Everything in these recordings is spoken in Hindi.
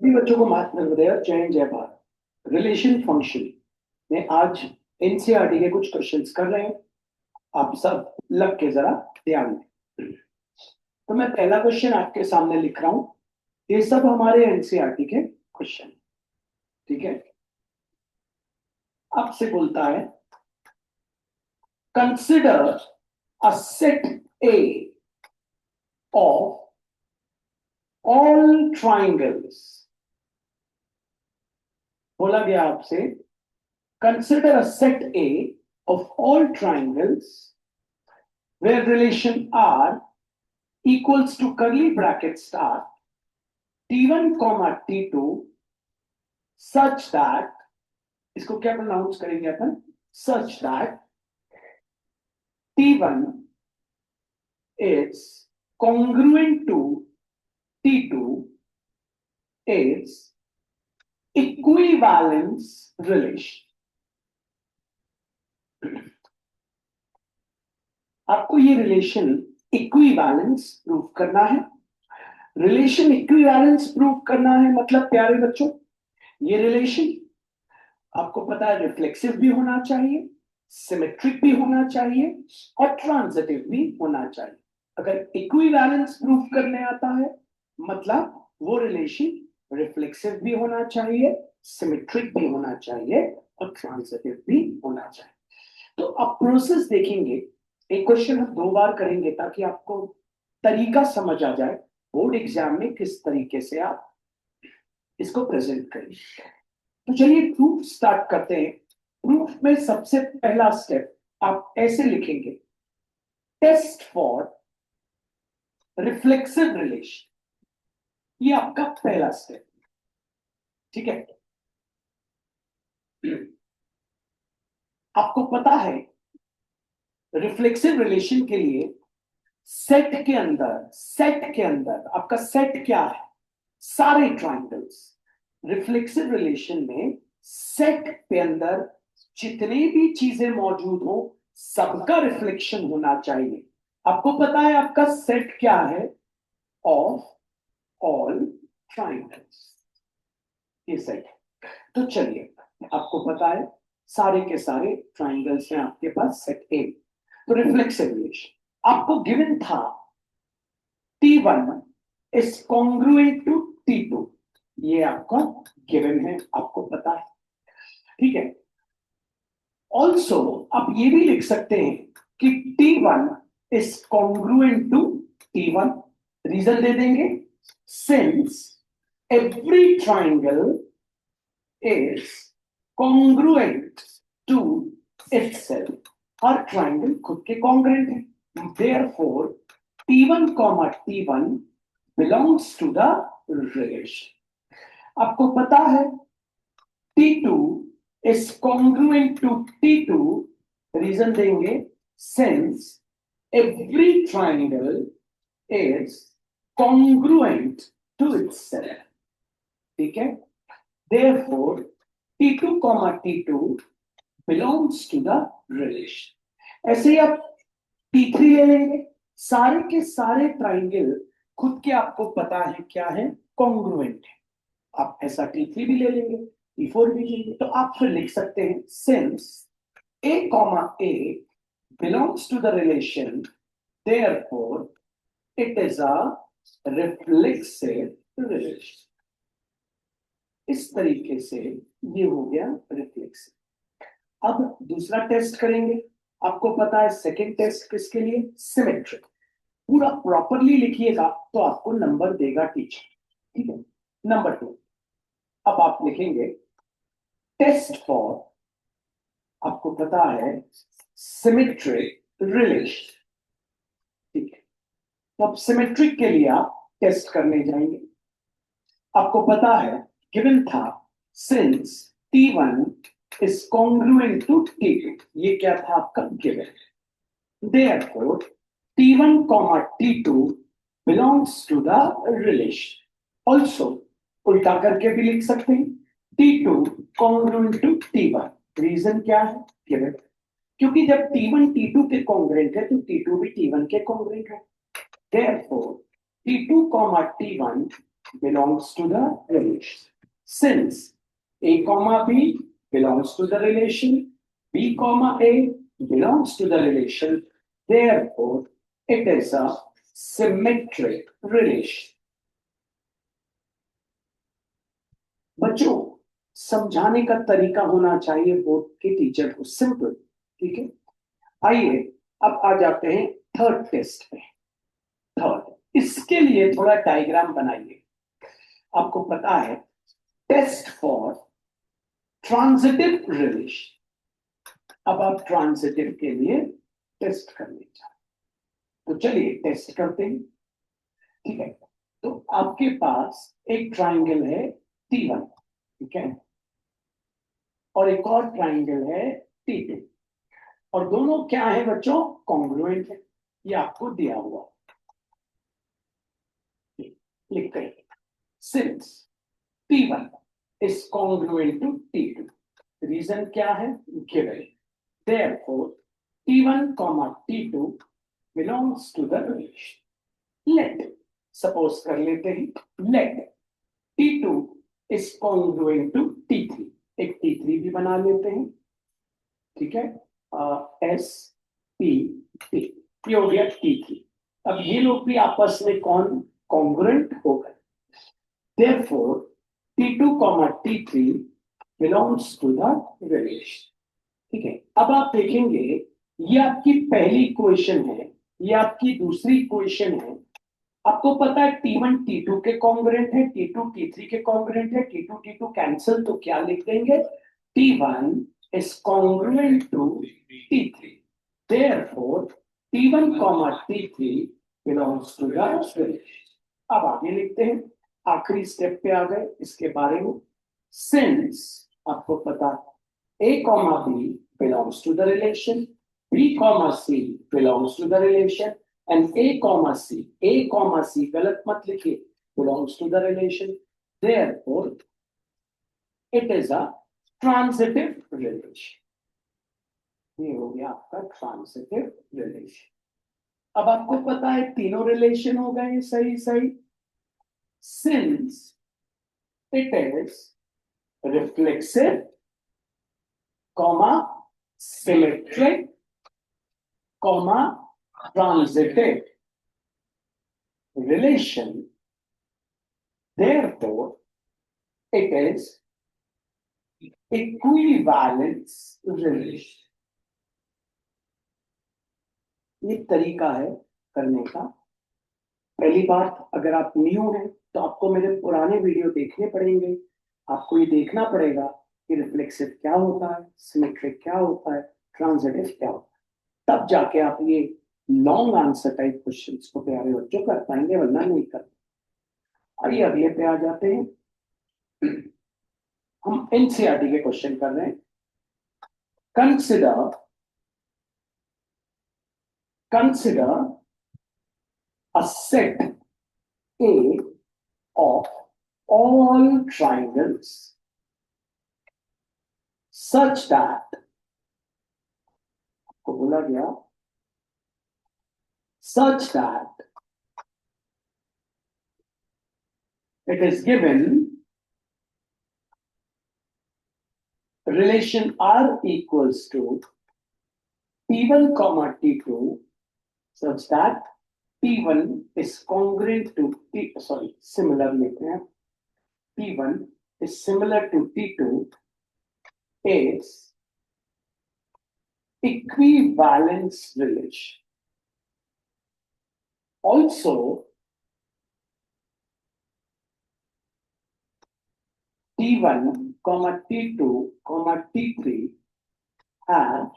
सभी बच्चों को माफ नवोदय जय हिंद जय भारत। रिलेशन फंक्शन में आज एनसीईआरटी के कुछ क्वेश्चंस कर रहे हैं। आप सब लग के जरा ध्यान दें। तो मैं पहला क्वेश्चन आपके सामने लिख रहा हूं। ये सब हमारे एनसीईआरटी के क्वेश्चन, ठीक है। आपसे बोलता है consider a set A of all triangles. बोला गया आपसे consider a set A of all triangles where relation R equals to curly bracket start T1 comma T2 such that, इसको क्या प्रोनाउंस करेंगे अपन, such that T1 is congruent to T2 is equivalence relation। आपको ये रिलेशन इक्विवैलेंस प्रूव करना है। रिलेशन इक्विवैलेंस प्रूव करना है मतलब प्यारे बच्चों, ये रिलेशन आपको पता है रिफ्लेक्सिव भी होना चाहिए, सिमेट्रिक भी होना चाहिए और ट्रांजिटिव भी होना चाहिए। अगर इक्विवैलेंस प्रूव करने आता है मतलब वो रिलेशन रिफ्लेक्सिव भी होना चाहिए, सिमेट्रिक भी होना चाहिए और ट्रांजिटिव भी होना चाहिए। तो आप प्रोसेस देखेंगे, एक क्वेश्चन हम 2 बार करेंगे ताकि आपको तरीका समझ आ जाए बोर्ड एग्जाम में किस तरीके से आप इसको प्रेजेंट करेंगे। तो चलिए प्रूफ स्टार्ट करते हैं। प्रूफ में सबसे पहला स्टेप आप ऐसे लिखेंगे, टेस्ट फॉर रिफ्लेक्सिव रिलेशन। ये आपका पहला स्टेप, ठीक है। आपको पता है रिफ्लेक्सिव रिलेशन के लिए सेट के अंदर आपका सेट क्या है, सारे ट्राइंगल्स। रिफ्लेक्सिव रिलेशन में सेट के अंदर जितनी भी चीजें मौजूद हो सबका रिफ्लेक्शन होना चाहिए। आपको पता है आपका सेट क्या है, ऑफ ऑल ट्राइंगल्स, ये सेट है। तो चलिए आपको पता है सारे के सारे ट्राइंगल्स हैं आपके पास सेट ए। तो रिफ्लेक्सिव रिलेशन आपको गिवन था T1 is congruent to T2, ये आपका गिवन है, आपको पता है, ठीक है। ऑल्सो आप ये भी लिख सकते हैं कि T1 is congruent to T1। Reason दे देंगे, since every triangle is congruent to itself. हर ट्राइंगल खुद के कॉन्ग्रुएंट है, therefore T1 comma T1 belongs to the relation। आपको पता है T2 is congruent to T2, reason देंगे since every triangle is congruent to itself, ठीक है। therefore T2 comma T2 belongs to the relation। ऐसे ही आप T3 ले लेंगे, सारे के सारे ट्राइंगल खुद के आपको पता है क्या है, कॉन्ग्रुएंट है। आप ऐसा T3 भी ले लेंगे, T4 भी लेंगे। तो आप फिर लिख सकते हैं since A comma A belongs to the relation, therefore it is a reflexive relation। इस तरीके से ये हो गया रिफ्लेक्सिव। अब दूसरा टेस्ट करेंगे। आपको पता है सेकंड टेस्ट किसके लिए, सिमेट्रिक। पूरा प्रॉपरली लिखिएगा तो आपको नंबर देगा टीचर, ठीक है। नंबर 2 अब आप लिखेंगे टेस्ट फॉर, आपको पता है सिमेट्रिक रिलेशन, ठीक है। तो अब सिमेट्रिक के लिए आप टेस्ट करने जाएंगे। आपको पता है गिवन था since T1 is congruent to T2, ये क्या था आपका given. therefore T1 comma T2 belongs to the relation। also उल्टा करके भी लिख सकते हैं T2 congruent to T1, reason क्या है, गिवन। क्योंकि जब T1 T2 के कॉन्ग्रुएंट है तो T2 भी T1 के कॉन्ग्रुएंट है। therefore T2 comma T1 belongs to the relation. Since A comma B belongs to the relation, B comma A belongs to the relation, therefore it is a symmetric relation. बच्चों, समझाने का तरीका होना चाहिए बोर्ड के टीचर को सिंपल, ठीक है। आइए अब आ जाते हैं थर्ड टेस्ट पे। थर्ड, इसके लिए थोड़ा डायग्राम बनाइए। आपको पता है टेस्ट फॉर ट्रांजिटिव रिलेशन। अब आप ट्रांजिटिव के लिए टेस्ट करने चाहते, तो चलिए टेस्ट करते हैं, ठीक है। तो आपके पास एक ट्राइंगल है T1, ठीक है, और एक और ट्राइंगल है T2, और दोनों क्या है बच्चों, कॉन्ग्रुएंट है। ये आपको दिया हुआ, लिख करें, since T1 is congruent to T2, reason क्या है, given, therefore T1 comma T2 belongs to the relation. Let, suppose कर लेते हैं, let T2 is congruent to T3, एक T3 भी बना लेते हैं, ठीक है, S P T, ये हो गया T3। अब ये लोग भी आपस में कौन कॉन्ग्रुएंट हो गए, therefore T2 comma T3 belongs to the relation, ठीक है। अब आप देखेंगे ये आपकी पहली इक्वेशन है, ये आपकी दूसरी इक्वेशन है। आपको पता है T1 T2 के कॉन्ग्रुएंट है, T2 T3 के कॉन्ग्रुएंट है, T2 T2 कैंसिल, तो क्या लिख देंगे, T1 is congruent to T3, therefore T1 comma T3 belongs to the relation। अब आगे लिखते हैं, आखिरी स्टेप पे आ गए इसके बारे में। सिंस आपको पता A comma B belongs to the relation, B comma C belongs to the relation, and A comma C गलत मत लिखिए, belongs to the relation, therefore it is a transitive relation। ये हो गया आपका ट्रांजिटिव रिलेशन। अब आपको पता है तीनों रिलेशन हो गए सही सही। Since it is reflexive comma symmetric comma transitive relation, therefore it is equivalence relation। ये तरीका है करने का। पहली बात, अगर आप न्यू हैं तो आपको मेरे पुराने वीडियो देखने पड़ेंगे, आपको ये देखना पड़ेगा कि रिफ्लेक्सिव क्या होता है, सिमेट्रिक क्या होता है, ट्रांजिटिव क्या होता है, तब जाके आप ये लॉन्ग आंसर टाइप क्वेश्चंस को प्यारे बच्चों कर पाएंगे, वरना नहीं कर। आइए अगले पे आ जाते हैं। हम एनसीईआरटी के क्वेश्चन कर रहे हैं। Consider a set A of all triangles such that, आपको बोला गया, such that it is given relation R equals to T1 comma T2 such that T1 is congruent to similar लेते हैं, T1 is similar to T2 is equivalence relation। Also T1 comma T2 comma T3 have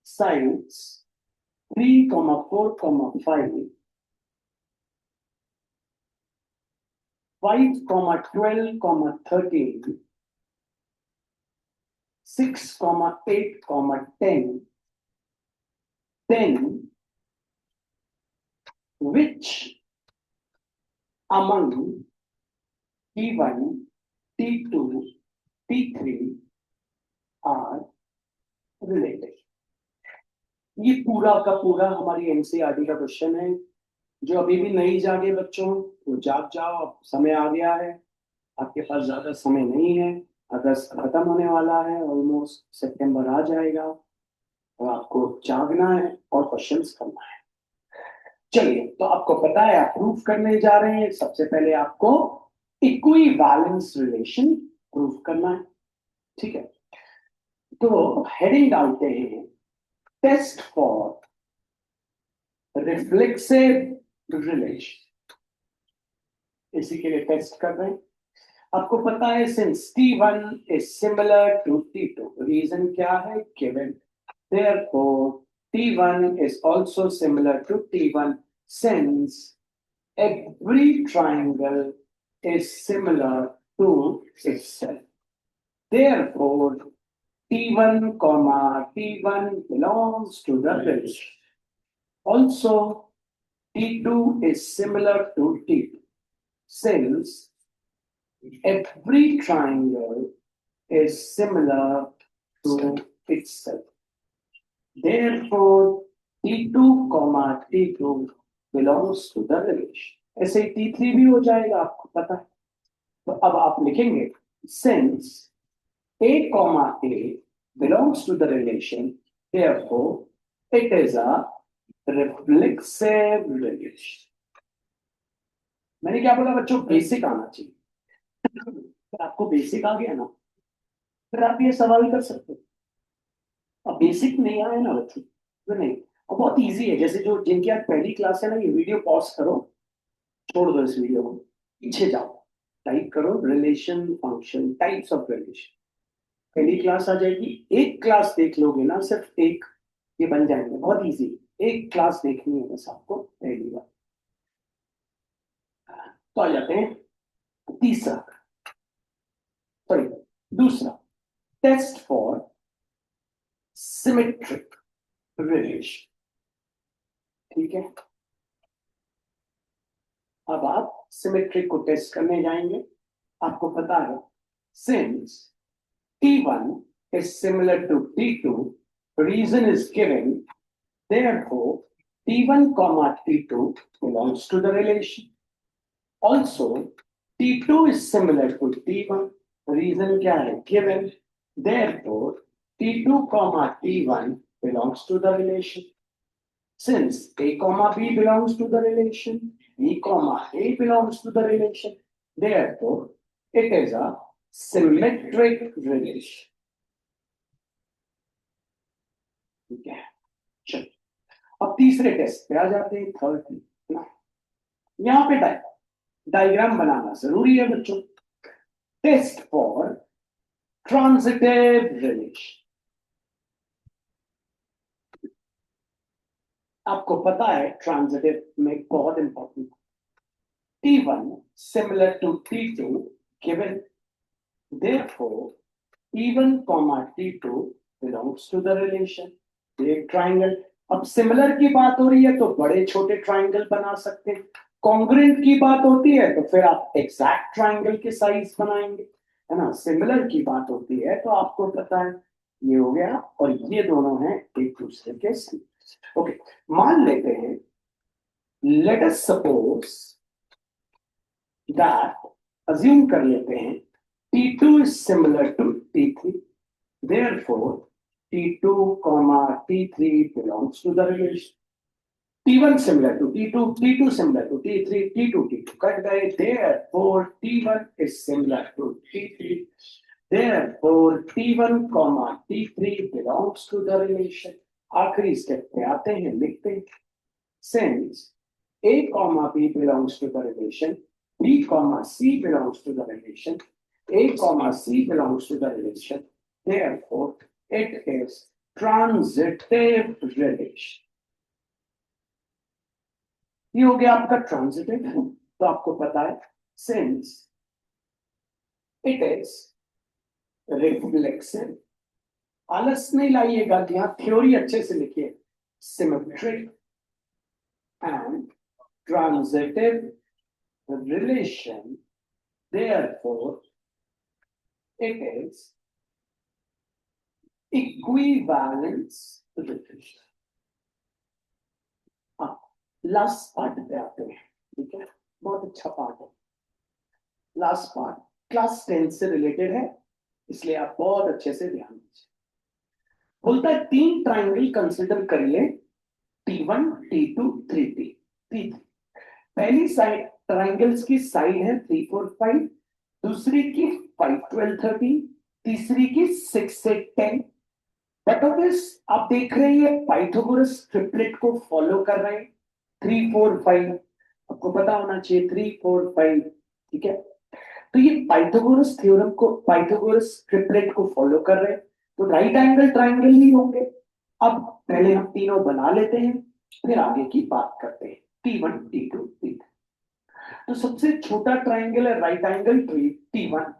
sides 3, 4, 5, 5, 12, 13, 6, 8, 10, then which among T1, T2, T3 are related। ये पूरा का पूरा हमारी एनसीईआरटी का क्वेश्चन है। जो अभी भी नहीं जागे बच्चों, वो जाग जाओ, अब समय आ गया है, आपके पास ज्यादा समय नहीं है। अगस्त खत्म होने वाला है, ऑलमोस्ट सितंबर आ जाएगा, और आपको जागना है और क्वेश्चंस करना है। चलिए, तो आपको पता है आप प्रूफ करने जा रहे हैं। सबसे पहले आपको इक्विवेलेंस रिलेशन प्रूफ करना है, ठीक है। तो हेडिंग डालते हैं, टेस्ट फॉर रिफ्लेक्सिव रिलेशन। इसी के लिए टेस्ट कर रहे हैं। आपको पता है since T1 is similar to T2, reason क्या है, given, therefore T1 is also similar to T1 since every triangle is similar to itself. Therefore, T1 comma T1 belongs to the relation. Also, T2 is similar to T2 since every triangle is similar to itself. Therefore, T2 comma T2 belongs to the relation. ऐसे ही T3 भी हो जाएगा, आपको पता है। तो अब आप लिखेंगे since A comma A belongs to the relation, therefore it is a reflexive relation. मैंने क्या बोला बच्चों, बेसिक आना चाहिए। तो आपको बेसिक आ गया ना, फिर आप ये सवाल कर सकते हो। अब बेसिक नहीं आया ना बच्चों, तो नहीं। और बहुत इजी है, जैसे जो जिनकी आज पहली क्लास है ना, ये वीडियो पॉज करो, छोड़ दो इस वीडियो को, पीछे जाओ, टाइप करो relation function, types of relation, पहली क्लास आ जाएगी। एक क्लास देख लोगे ना, सिर्फ एक, ये बन जाएंगे, बहुत इजी। एक क्लास देखनी है बस आपको पहली बार। तो आ जाते हैं तीसरा, सॉरी दूसरा, टेस्ट फॉर सिमेट्रिक रिलेशन, ठीक है। अब आप सिमेट्रिक को टेस्ट करने जाएंगे। आपको पता है since T1 is similar to T2, reason is given, therefore T1 comma T2 belongs to the relation. Also, T2 is similar to T1, reason क्या है, given, therefore T2 comma T1 belongs to the relation. Since A comma B belongs to the relation, B comma A belongs to the relation, therefore it is a symmetric relation. ठीक है, चलो अब तीसरे टेस्ट पे आ जाते हैं, थर्ड। यहां पे डायग्राम बनाना जरूरी है बच्चों। Test for transitive relation. आपको पता है ट्रांजिटिव में बहुत important, T1 similar to T2 given, therefore T1 comma T2 belongs to the relation. एक ट्राइंगल, अब सिमिलर की बात हो रही है तो बड़े छोटे ट्राइंगल बना सकते हैं। कॉन्ग्रुएंट की बात होती है तो फिर आप एग्जैक्ट ट्राइंगल के साइज बनाएंगे, है ना। सिमिलर की बात होती है तो आपको पता है ये हो गया, और ये दोनों हैं एक दूसरे के सिमिलर। ओके, मान लेते हैं, let us suppose that, assume कर लेते हैं T2 is similar to T3, therefore T2 comma T3 belongs to the relation. T1 similar to T2, T2 similar to T3, T2 T2 cut गए, therefore T1 is similar to T3, therefore T1 comma T3 belongs to the relation. आखिरी स्टेप पे आते हैं, लिखते हैं since A comma B belongs to the relation, B comma C belongs to the relation, A comma C belongs to the relation, therefore it is transitive relation. ये हो गया आपका ट्रांजिटिव। तो आपको पता है सिंस इट इज रिफ्लेक्सिव, आलस नहीं लाइएगा, यहां थ्योरी अच्छे से लिखिए, symmetric and transitive relation, therefore it is equivalence relation. Last part पे आते हैं, ठीक है, बहुत अच्छा पार्ट है। लास्ट पार्ट क्लास 10 से रिलेटेड है, इसलिए आप बहुत अच्छे से ध्यान दीजिए। बोलता है 3 ट्राइंगल कंसिडर करिए, T1, T2, 3T, T3। पहली साइड ट्राइंगल्स की साइड है 3, 4, 5, दूसरी की 5, 12, 13, तीसरी की 6 से 10। बट ऑब्वियस आप देख रहे हैं ये पाइथागोरस ट्रिपलेट को फॉलो कर रहे हैं, 3, 4, 5, आपको पता होना चाहिए 3, 4, 5, ठीक है। तो ये पाइथागोरस थ्योरम को, पाइथागोरस ट्रिपलेट को फॉलो कर रहे हैं, तो राइट एंगल ट्राइंगल ही होंगे। अब पहले हम तीनों बना लेते हैं, फिर आगे की बात करते हैं। T1, T2, T3। तो सबसे छोटा ट्राइंगल है राइट एंगल T1,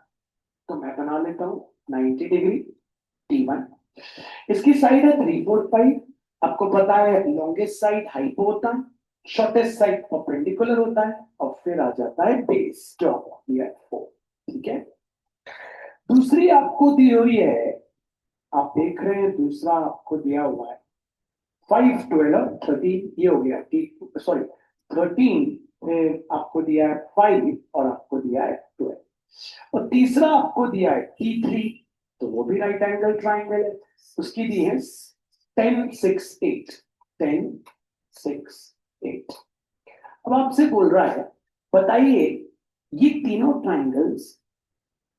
तो मैं बना लेता हूं 90 डिग्री T1। इसकी साइड है 3, 4, 5। आपको पता है लॉन्गेस्ट साइड हाइपो होता है, शॉर्टेस्ट साइड परपेंडिकुलर होता है, और फिर आ जाता है बेस जो आपको दिया है 4, ठीक है। दूसरी आपको दी हुई है, आप देख रहे हैं दूसरा आपको दिया हुआ है 5, 12, 13, ये हो गया सॉरी 13, आपको दिया है 5 और आपको दिया है 12, और तीसरा आपको दिया है T3, तो वो भी राइट एंगल ट्राइंगल है, उसकी दी है 10, 6, 8, 10, 6, 8। अब आपसे बोल रहा है बताइए ये तीनों ट्राइंगल्स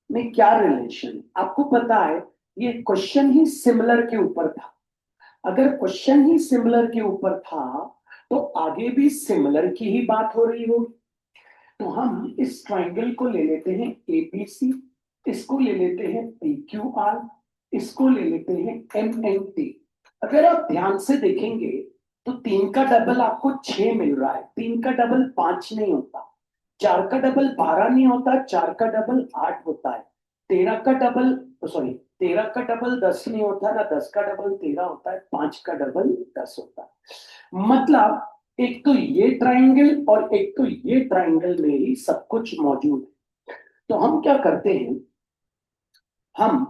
में क्या रिलेशन। आपको पता है ये क्वेश्चन ही सिमिलर के ऊपर था, अगर क्वेश्चन ही सिमिलर के ऊपर था तो आगे भी सिमिलर की ही बात हो रही होगी। तो हम इस ट्राइंगल को ले लेते हैं एबीसी, इसको ले लेते हैं PQR, इसको ले लेते हैं MNT। अगर आप ध्यान से देखेंगे तो 3 का डबल आपको 6 मिल रहा है, 3 का डबल 5 नहीं होता, 4 का डबल 12 नहीं होता, 4 का डबल 8 होता है, 13 का डबल सॉरी 13 का डबल 10 नहीं होता ना, 10 का डबल 13 होता है, 5 का डबल 10 होता है। मतलब एक तो ये ट्राइंगल और एक तो ये ट्राइंगल में ही सब कुछ मौजूद है। तो हम क्या करते हैं, हम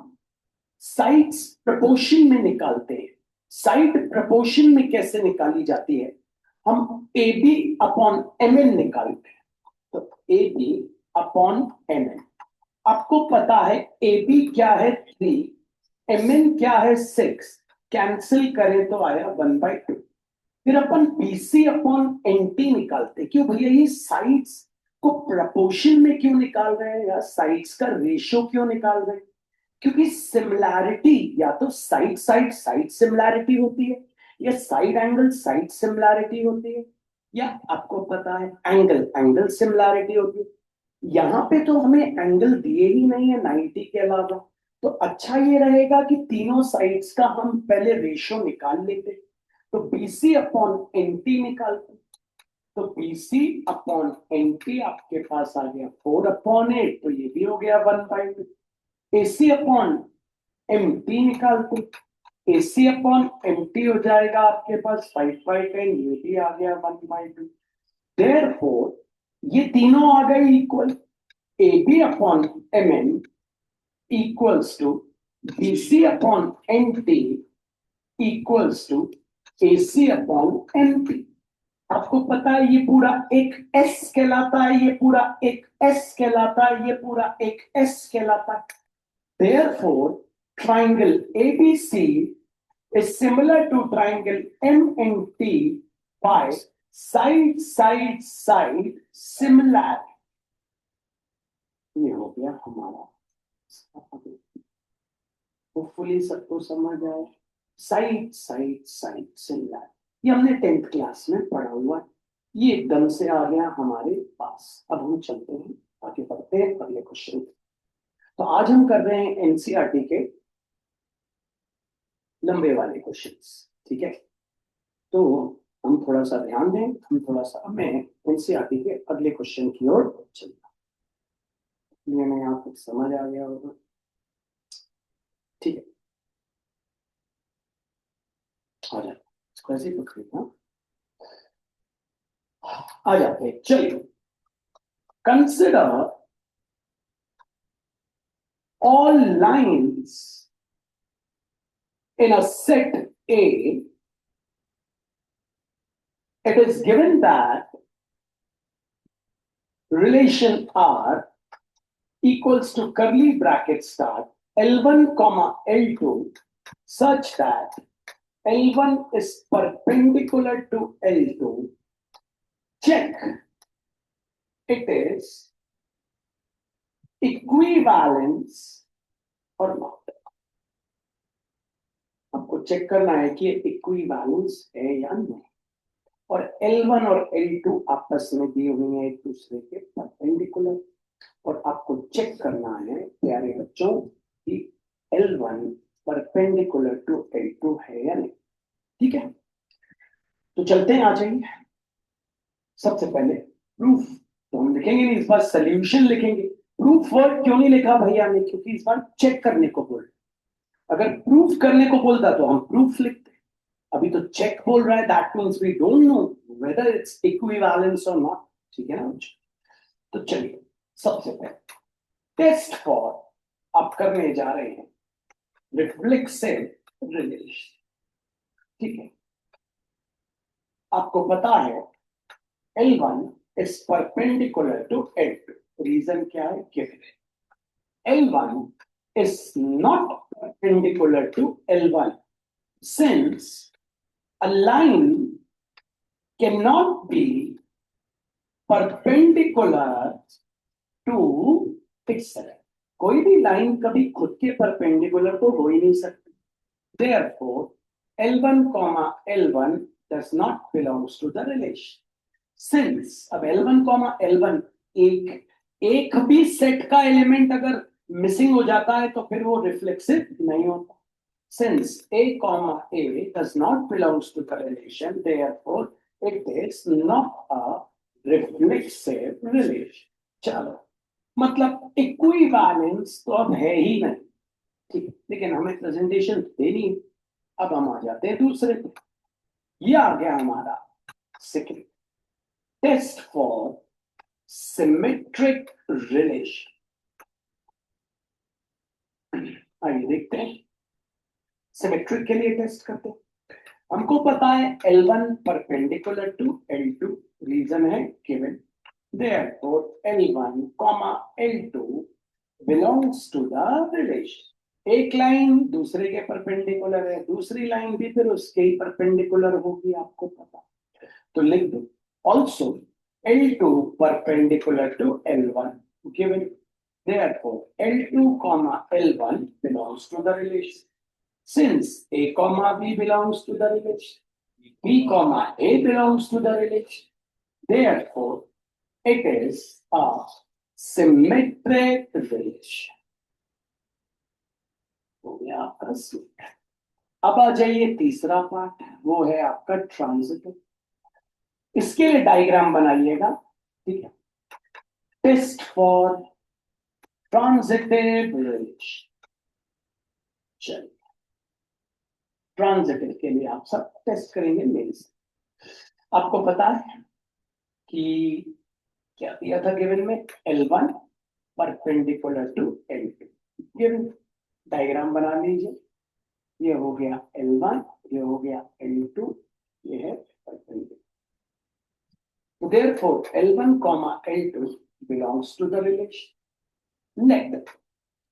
साइड्स प्रपोर्शन में निकालते हैं। साइड प्रपोर्शन में कैसे निकाली जाती है, हम AB अपॉन MN निकालते हैं। तो AB अपॉन MN, आपको पता है AB क्या है 3, MN क्या है 6, कैंसिल करें तो आया 1/2। फिर अपन BC अपॉन NT निकालते, क्यों भैया ये साइड्स को प्रपोर्शन में क्यों निकाल रहे हैं, या साइड्स का रेशियो क्यों निकाल रहे हैं, क्योंकि सिमिलैरिटी या तो साइड साइड साइड सिमिलैरिटी होती है, या साइड एंगल साइड सिमिलैरिटी होती है, या आपको पता है एंगल एंगल सिमिलैरिटी होती है। यहाँ पे तो हमें एंगल दिए ही नहीं है 90 के अलावा, तो अच्छा ये रहेगा कि तीनों साइड्स का हम पहले रेशियो निकाल लेते। तो BC अपॉन NT निकालते, तो BC अपॉन NT आपके पास आ गया 4/8, तो ये भी हो गया 1/2। AC अपॉन MT निकालते, AC अपॉन MT हो जाएगा आपके पास 5/10, ये भी आ गया 1/2। देयरफॉर ये तीनों आ गए equal, AB upon MN equals to BC upon NT equals to AC upon MT। आपको पता है ये पूरा एक S कहलाता है, ये पूरा एक S कहलाता है, ये पूरा एक S कहलाता है। Therefore, triangle ABC is similar to triangle MNT by side, side, side similar। ये हो गया हमारा, होपफुली सबको समझ आए। साइड साइड साइड सिमिलर, ये हमने 10th क्लास में पढ़ा हुआ है, ये एकदम से आ गया हमारे पास। अब हम चलते हैं आगे बढ़ते हैं अगले क्वेश्चन। तो आज हम कर रहे हैं एनसीईआरटी के लंबे वाले क्वेश्चंस, ठीक है। तो हम थोड़ा सा ध्यान दें, हम थोड़ा सा मैं एनसीईआरटी के अगले क्वेश्चन की ओर चलता हूं। मैं यहाँ तक समझ आ गया होगा, ठीक है। आ जाए इसको ऐसे पकड़ेगा, आ जाते हैं, चलिए। Consider all lines in a set A it is given that relation R equals to curly bracket start L1 comma L2 such that L1 is perpendicular to L2. Check it is equivalence or not. आपको चेक करना है कि इक्विवेलेंस है या नहीं, और L1 और L2 आपस में दिए हुए हैं एक दूसरे के परपेंडिकुलर, और आपको चेक करना है प्यारे बच्चों कि L1 परपेंडिकुलर टू L2 है या नहीं। ठीक है, तो चलते हैं, आ जाइए। सबसे पहले प्रूफ तो हम लिखेंगे नहीं, इस बार सोल्यूशन लिखेंगे। प्रूफ वर्ड क्यों नहीं लिखा भैया ने, क्योंकि इस बार चेक करने को बोल, अगर प्रूफ करने को बोलता तो हम प्रूफ लिखते, अभी तो चेक बोल रहा है, that means we don't know whether it's equivalence और नॉट। ठीक है ना बच्चों, तो चलिए सबसे पहले टेस्ट फॉर आप करने जा रहे हैं रिफ्लेक्सिव रिलेशन। ठीक है, आपको पता है L1 is perpendicular to L2, reason क्या है, गिवन है। L1 is not perpendicular to L1 since a line cannot be perpendicular to itself। कोई भी लाइन कभी खुद के परपेंडिकुलर तो हो ही नहीं सकती। Therefore, L1, L1 does not belongs to the relation। Since अब L1, L1 एक भी सेट का एलिमेंट अगर मिसिंग हो जाता है तो फिर वो रिफ्लेक्सिव नहीं होता। Since A, A does not belongs to the relation, therefore it is not a reflexive relation। चलो, मतलब इक्विवेलेंस तो अब है ही नहीं। ठीक, लेकिन हमें प्रेजेंटेशन देनी है। अब हम आ जाते हैं दूसरे पे। ये आ गया हमारा second test for symmetric relation. आइए देखते हैं, सिमेट्रिक के लिए टेस्ट करते हैं। हमको पता है L1 perpendicular to L2, reason है given. Therefore L1, L2 belongs to the relation। एक लाइन दूसरे के परपेंडिकुलर है, दूसरी लाइन भी फिर उसके ही परपेंडिकुलर होगी, आपको पता, तो लिख दो। Also L2 perpendicular to L1 given। Therefore L2, L1 belongs to the relation। Since A, B belongs to the relation, B, A belongs to the relation, therefore it is a symmetric relation। हो गया आपका सूत्र। अब आ जाइए तीसरा पार्ट, वो है आपका ट्रांजिटिव। इसके लिए डायग्राम बनाइएगा। ठीक है, टेस्ट फॉर ट्रांजिटिव रिलेशन। चलिए, ट्रांजिटिव के लिए आप सब टेस्ट करेंगे मेरे से। आपको पता है कि क्या दिया था गिवन में, L1 perpendicular to L2 given. Diagram बना लीजिए, ये हो गया L1, ये हो गया L2, ये है perpendicular. Therefore L1, L2 belongs to the relation। Let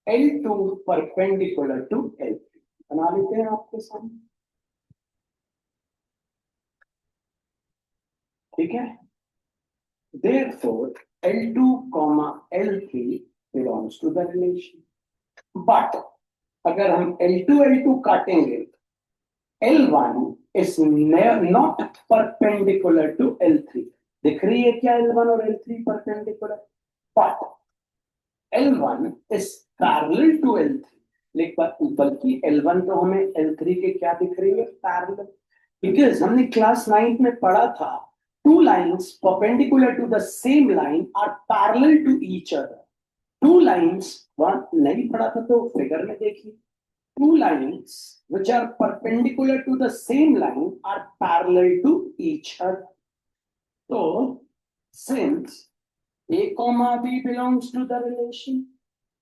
L2 perpendicular to L3 बना लेते हैं आपके सामने। ठीक है, therefore L2, L3 belongs to the relation। But अगर हम L2, L2 काटेंगे, L1 is not perpendicular to L3। दिख रही है क्या L1 और L3 perpendicular? But L1 is parallel to L3। बल्कि L1 तो हमें L3 के क्या दिख रही है, पैरेलल। बिकॉज हमने क्लास 9 में पढ़ा था, two lines perpendicular to the same line are parallel to each other। two lines, one नहीं पढ़ा था तो फिगर में देखिए, two lines which are perpendicular to the same line are parallel to each other। So since A, B belongs to the relation,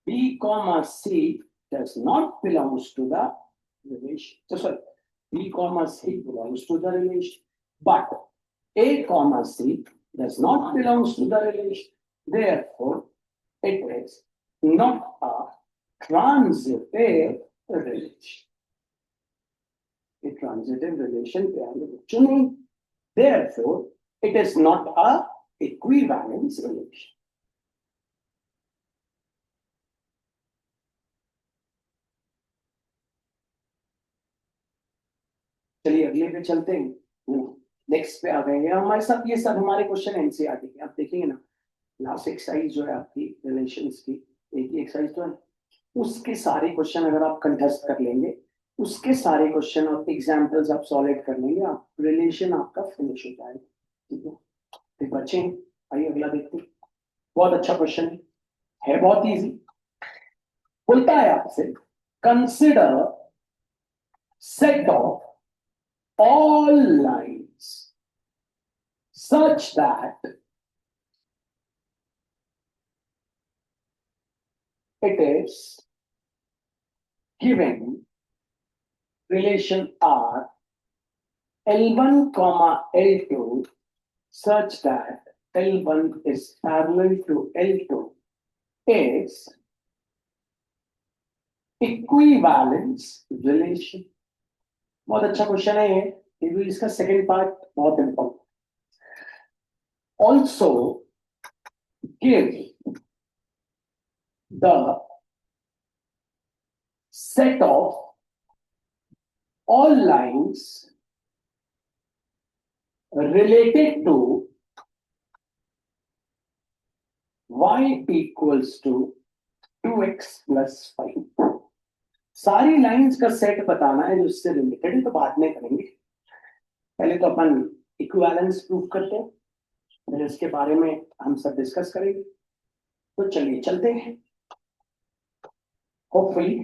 B, C does not belongs to the relation। So sorry, B, C belongs to the relation, but A comma C does not belongs to the relation. Therefore, it is not a transitive relation. A transitive relation पे हम लोग चुनें. Therefore, it is not a equivalence relation. चलिए अगले पे चलते हैं. नेक्स्ट पे आ गए हैं हमारे साथ. ये सब हमारे क्वेश्चन एनसीईआरटी के. आप देखेंगे ना, लास्ट एक्सरसाइज जो है आपकी रिलेशंस की, एक ही एक्सरसाइज तो है, उसके सारे क्वेश्चन अगर आप कंटेस्ट कर लेंगे, उसके सारे क्वेश्चन और एग्जांपल्स आप सॉल्व कर लेंगे, आप रिलेशन आपका फिनिश हो जाएगा. ठीक है, फिर बच्चे आइए अगला देखते हैं. बहुत अच्छा क्वेश्चन है बहुत इजी. बोलता है आपसे, consider set of all lines such that it is given relation R L1 comma L2 such that L1 is parallel to L2 is equivalence relation. बहुत अच्छा क्वेश्चन है ये. इसका सेकेंड पार्ट बहुत important. Also give the set of all lines related to y equals to 2x plus 5. सारी लाइंस का सेट बताना है जो इससे रिलेटेड है, तो बाद में करेंगे. पहले तो अपन इक्विवेलेंस प्रूफ करते हैं, फिर इसके बारे में हम सब डिस्कस करेंगे. तो चलिए चलते हैं. होपफुली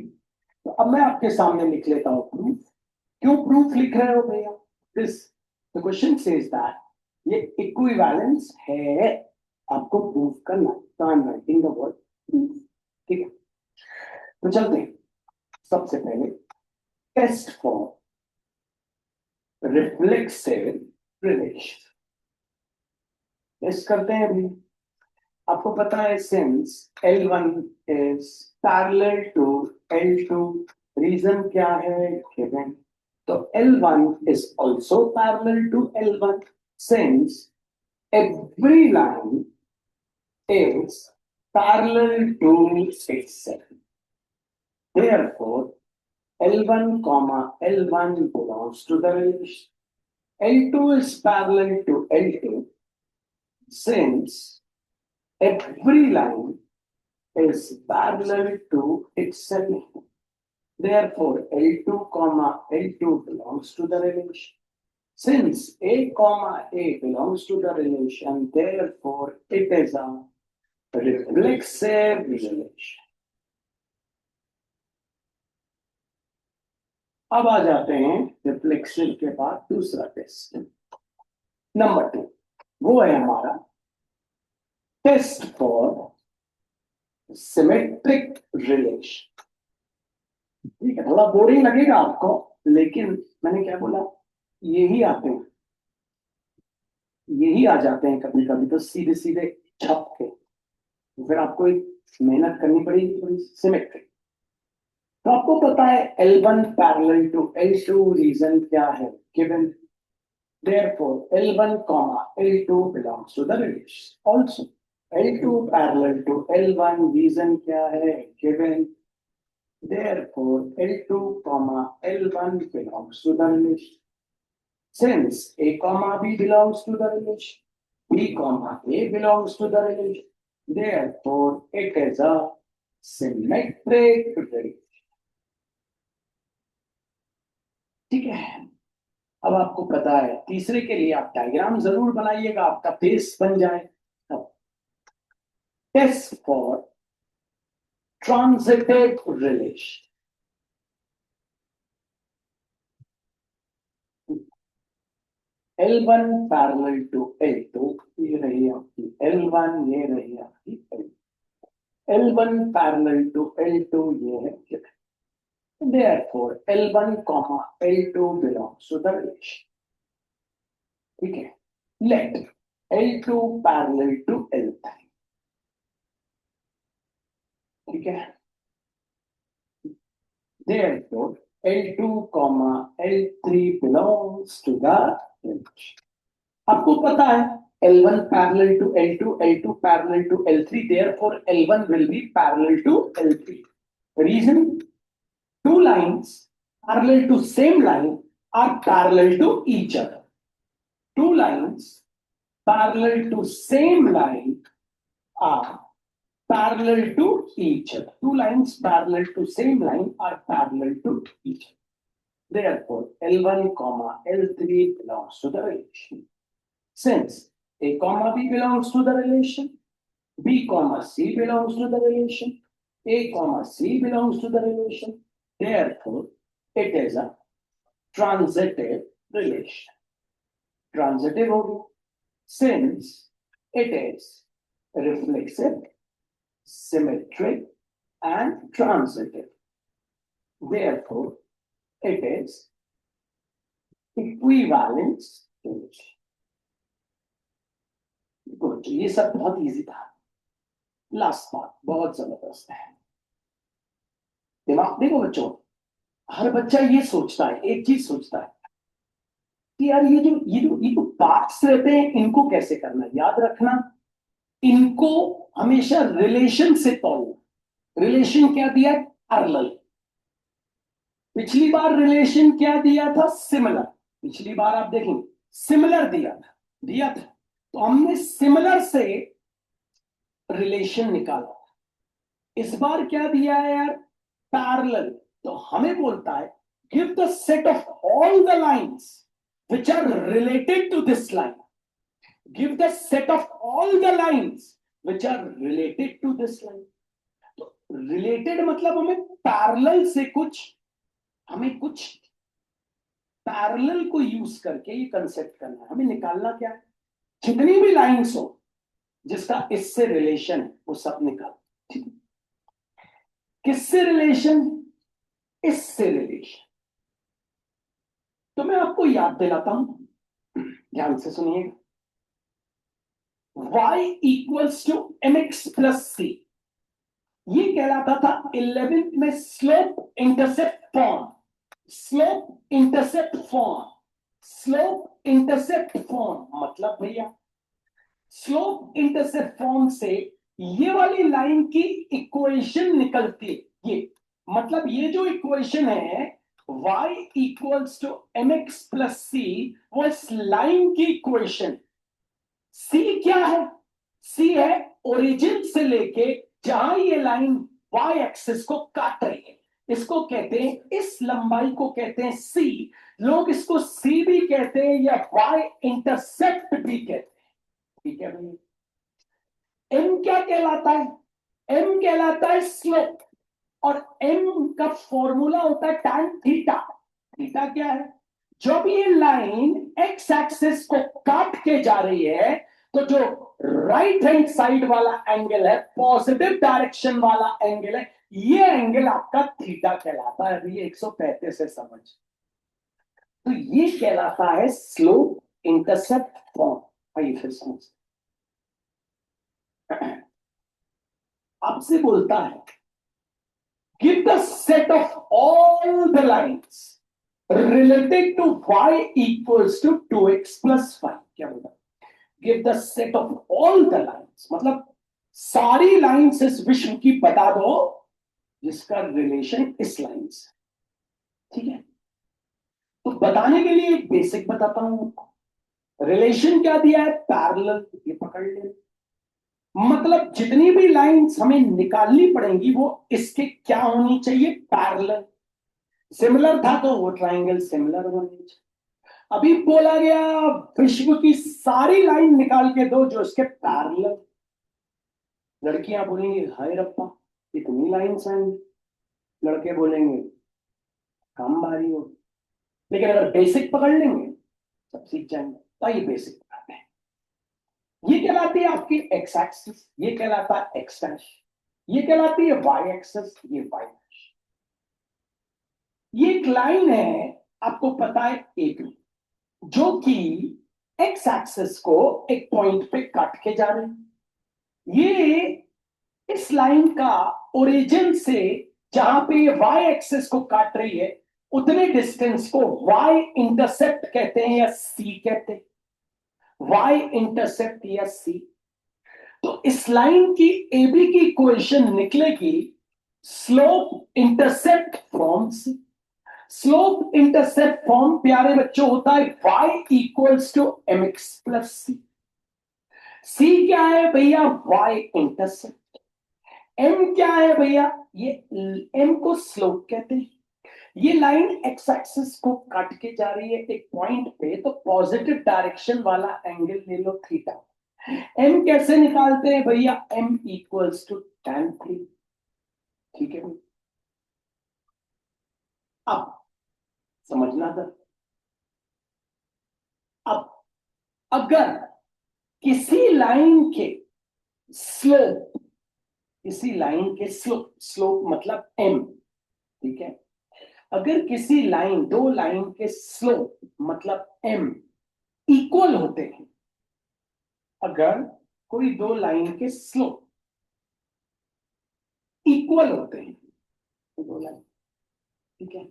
तो अब मैं आपके सामने लिख लेता हूं प्रूफ. क्यों प्रूफ लिख रहे हो भैया? This the question says that ये इक्विवेलेंस है, आपको प्रूफ करना. तो I am writing the word proof. ठीक है, तो चलते हैं. सबसे पहले test for reflexive relation test करते हैं अभी. आपको पता है since L1 is parallel to L2, reason क्या है गिवन. तो L1 is also parallel to L1 since every line is parallel to itself. Therefore, L1 comma L1 belongs to the relation. L2 is parallel to L2 since every line is parallel to itself. Therefore, L2 comma L2 belongs to the relation. Since A comma A belongs to the relation, therefore it is a reflexive relation. अब आ जाते हैं रिफ्लेक्सिव के बाद दूसरा टेस्ट. नंबर 2 वो है हमारा टेस्ट फॉर सिमेट्रिक रिलेशन. ठीक है, थोड़ा बोरिंग लगेगा आपको, लेकिन मैंने क्या बोला, यही आते हैं, यही आ जाते हैं कभी कभी तो सीधे सीधे छप के. तो फिर आपको एक मेहनत करनी पड़ेगी थोड़ी. सिमेट्रिक तो आपको पता है L1 parallel to L2, reason क्या है given. Therefore L1 comma L2 belongs to the relation. Also L2 parallel to L1, reason क्या है given. Therefore L2 comma L1 belongs to the relation. Since A comma B belongs to the relation, B comma A belongs to the relation, therefore it is a symmetric relation. ठीक है, अब आपको पता है तीसरे के लिए आप डायग्राम जरूर बनाइएगा, आपका बेस बन जाए. Test for transitive relation. L1 parallel to L2, ये रही आपकी L1, ये रही आपकी L2. L1 parallel to L2, ये है. Therefore L1 comma L2 belongs to the relation. ठीक है, let L2 parallel to L3, ठीक है। Therefore L2 comma L3 belongs to the relation. आपको पता है L1 parallel to L2, L2 parallel to L3, therefore L1 will be parallel to L3. Reason: two lines parallel to same line are parallel to each other. Two lines parallel to same line are parallel to each other. Two lines parallel to same line are parallel to each other. Therefore, L1 comma L3 belongs to the relation. Since A comma B belongs to the relation, B comma C belongs to the relation, A comma C belongs to the relation, therefore, it is a transitive relation. Transitive हो गया, since it is reflexive, symmetric, and transitive. Therefore, it is equivalence relation. Good, ये सब बहुत इजी था। लास्ट पार्ट बहुत जबरदस्त है। दिमाग देखो बच्चों, हर बच्चा ये सोचता है, एक चीज सोचता है कि यार ये जो पार्ट्स रहते हैं इनको कैसे करना है। याद रखना, इनको हमेशा रिलेशन से तोड़ना। रिलेशन क्या दिया? पैरेलल। पिछली बार रिलेशन क्या दिया था? सिमिलर। पिछली बार आप देखेंगे सिमिलर दिया था तो हमने सिमिलर से रिलेशन निकाला। इस बार क्या दिया है यार? पैरेलल। तो हमें बोलता है give the set of all the lines which are related to this line. Give the set of all the lines which are related to this line. तो related मतलब हमें पैरेलल से हमें कुछ पैरेलल को यूज करके ये कंसेप्ट करना है। हमें निकालना क्या है? जितनी भी लाइंस हो जिसका इससे रिलेशन है वो सब निकाल। ठीक है, किससे रिलेशन? इससे रिलेशन। तो मैं आपको याद दिलाता हूं, ध्यान से सुनिएगा। y equals to mx plus C, ये कहलाता था 11th में slope intercept form. Slope intercept form, slope intercept form मतलब भैया स्लोप इंटरसेप्ट फॉर्म से ये वाली लाइन की इक्वेशन निकलती है। ये मतलब ये जो इक्वेशन है y equals to mx plus C, वो इस लाइन की इक्वेशन। c क्या है? c है ओरिजिन से लेके जहां ये लाइन y एक्सिस को काट रही है, इसको कहते हैं, इस लंबाई को कहते हैं c। लोग इसको c भी कहते हैं या y इंटरसेप्ट भी कहते हैं। ठीक है भाई। m क्या कहलाता है? m कहलाता है स्लोप, और m का फॉर्मूला होता है tan थीटा। थीटा क्या है? जब ये लाइन x एक्सिस को काट के जा रही है तो जो राइट हैंड साइड वाला एंगल है, पॉजिटिव डायरेक्शन वाला एंगल है, ये एंगल आपका थीटा कहलाता है। अभी 135 से समझ, तो ये कहलाता है स्लोप इंटरसेप्ट फॉर्म। आइए फिर समझ। आपसे बोलता है give the set of all the lines related to y equals to 2x plus 5। क्या बोला? Give the set of all the lines, मतलब सारी लाइंस इस विश्व की बता दो जिसका रिलेशन इस लाइन से। ठीक है, तो बताने के लिए एक बेसिक बताता हूं आपको। रिलेशन क्या दिया है? पैरेलल। ये पकड़ ले, मतलब जितनी भी लाइंस हमें निकालनी पड़ेंगी वो इसके क्या होनी चाहिए? पैरेलल। सिमिलर था तो वो ट्राइंगल सिमिलर होनी चाहिए। अभी बोला गया विश्व की सारी लाइन निकाल के दो जो इसके पैरेलल। लड़कियां बोलेंगी हाय रप्पा इतनी लाइन्स आएंगी, लड़के बोलेंगे कम भारी हो। लेकिन अगर बेसिक पकड़ लेंगे सब सीख जाएंगे। तो ये बेसिक पकड़ते हैं। ये कहलाती है आपकी एक्स एक्सिस, ये कहलाता है एक्स डैश, ये कहलाती है वाई एक्सिस, ये वाई डैश। ये एक लाइन है, आपको पता है एक, जो कि एक्स एक्सिस को एक पॉइंट पे काट के जा रहे हैं। ये इस लाइन का ओरिजिन से जहां पे ये वाई एक्सिस को काट रही है उतने डिस्टेंस को वाई इंटरसेप्ट कहते हैं या सी कहते हैं, वाई इंटरसेप्ट या सी। तो इस लाइन की एबी की इक्वेशन निकलेगी स्लोप इंटरसेप्ट फॉर्म से। स्लोप इंटरसेप्ट फॉर्म प्यारे बच्चों होता है y equals to M X plus C. C क्या है भैया? y intercept. m क्या है भैया? ये m को स्लोप कहते हैं। ये लाइन एक्स एक्सिस को काट के जा रही है एक पॉइंट पे, तो पॉजिटिव डायरेक्शन वाला एंगल ले लो थीटा। m कैसे निकालते हैं भैया? m इक्वल्स टू tan थी। ठीक है, अब समझना था। अब अगर किसी लाइन के स्लोप, किसी लाइन के स्लोप, स्लोप मतलब m, ठीक है, अगर किसी लाइन, दो लाइन के स्लोप मतलब m इक्वल होते हैं, अगर कोई दो लाइन के स्लोप इक्वल होते हैं, दो लाइन, ठीक है,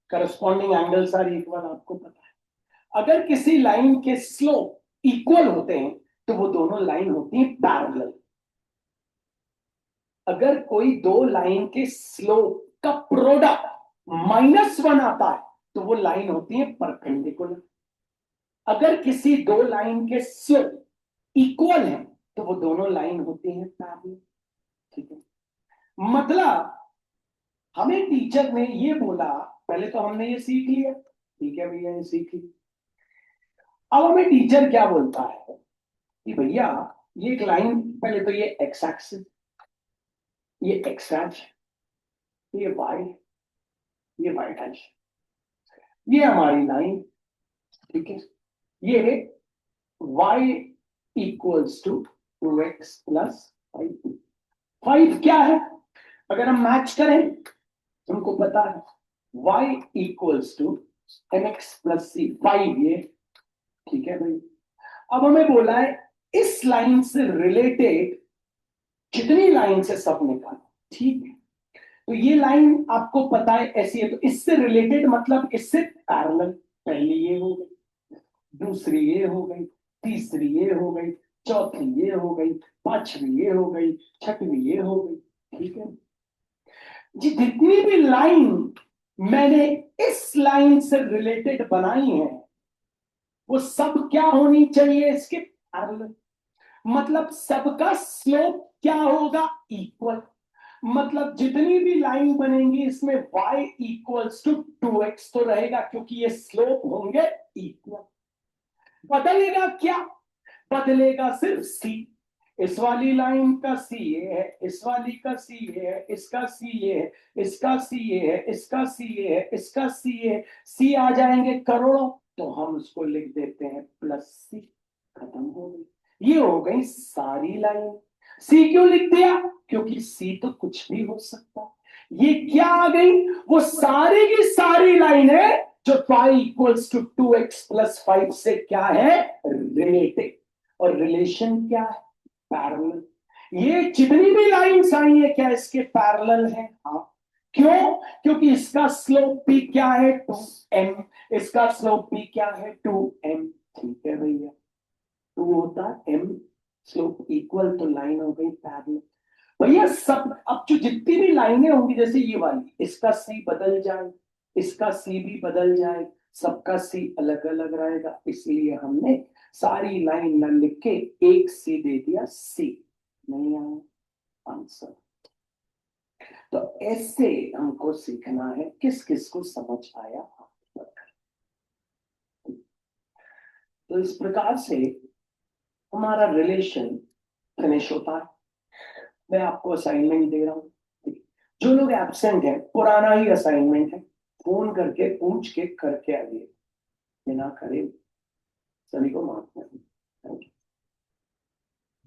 करस्पॉन्डिंग एंगल्स आर इक्वल, आपको पता है। अगर किसी लाइन के स्लोप इक्वल होते हैं तो वो दोनों लाइन होती है पैरेलल। अगर कोई दो लाइन के स्लोप का प्रोडक्ट -1 आता है तो वो लाइन होती है परपेंडिकुलर। अगर किसी दो लाइन के स्लोप इक्वल है तो वो दोनों लाइन होती हैं पैरेलल। ठीक है, मतलब हमें टीचर ने ये बोला, पहले तो हमने ये सीख लिया, ठीक है भैया, ये सीख लिया। अब हमें टीचर क्या बोलता है कि भैया ये एक लाइन, पहले तो ये एक्स एक्सिस, ये एक्स डैश, ये वाई, ये वाई डैश, ये हमारी लाइन, ठीक है। ये y equals to 2x plus 5। 5 क्या है? अगर हम मैच करें, तुमको पता है y equals to mx plus C, 5 ये, ठीक है भाई। अब हमें बोला है इस लाइन से रिलेटेड कितनी लाइन से सब निकाला, ठीक है। तो ये लाइन आपको पता है ऐसी है, तो इससे रिलेटेड मतलब इससे पैरेलल, पहली ये हो गई, दूसरी ये हो गई, तीसरी ये हो गई, चौथी ये हो गई, पांचवी ये हो गई, छठवीं ये हो गई, ठीक है जी। जितनी भी लाइन मैंने इस लाइन से रिलेटेड बनाई है वो सब क्या होनी चाहिए? इसके पैरेलल। मतलब सबका स्लोप क्या होगा? इक्वल। मतलब जितनी भी लाइन बनेंगी इसमें y इक्वल्स टू 2x तो रहेगा, क्योंकि ये स्लोप होंगे इक्वल। बदलेगा क्या? बदलेगा सिर्फ c। इस वाली लाइन का सी ये है, इस वाली का सी ये है, इसका सी ये है, इसका सी ये है, इसका सी ये है, इसका सी ये है। सी आ जाएंगे करोड़ों, तो हम उसको लिख देते हैं प्लस सी। खत्म हो गई, ये हो गई सारी लाइन। सी क्यों लिख दिया? क्योंकि सी तो कुछ भी हो सकता है। ये क्या आ गई? वो सारी की सारी लाइन है जो y equals to 2x plus 5 से क्या है? रिलेटेड। और रिलेशन क्या है? पैरेलल। ये जितनी भी लाइंस आई है क्या इसके पैरेलल है? हाँ। क्यों? क्योंकि इसका स्लोप भी क्या है? 2m। इसका स्लोप भी क्या है? 2m। ठीक है भैया, 2 होता है m, स्लोप इक्वल, तो लाइन हो गई पैरेलल। भैया सब, अब जो जितनी भी लाइनें होंगी, जैसे ये वाली, इसका सी बदल जाए, इसका सी भी बदल जाए, सबका सी अलग अलग रहेगा, इसलिए हमने सारी लाइन न लिख के एक सी दे दिया, सी। नहीं आया आंसर। तो ऐसे हमको सीखना है, किस किस को समझ आया। तो इस प्रकार से हमारा रिलेशन फिनिश होता है। मैं आपको असाइनमेंट दे रहा हूं, जो लोग एब्सेंट है, पुराना ही असाइनमेंट है, फोन करके पूछ के करके आइए, बिना करे सभी को माफ कर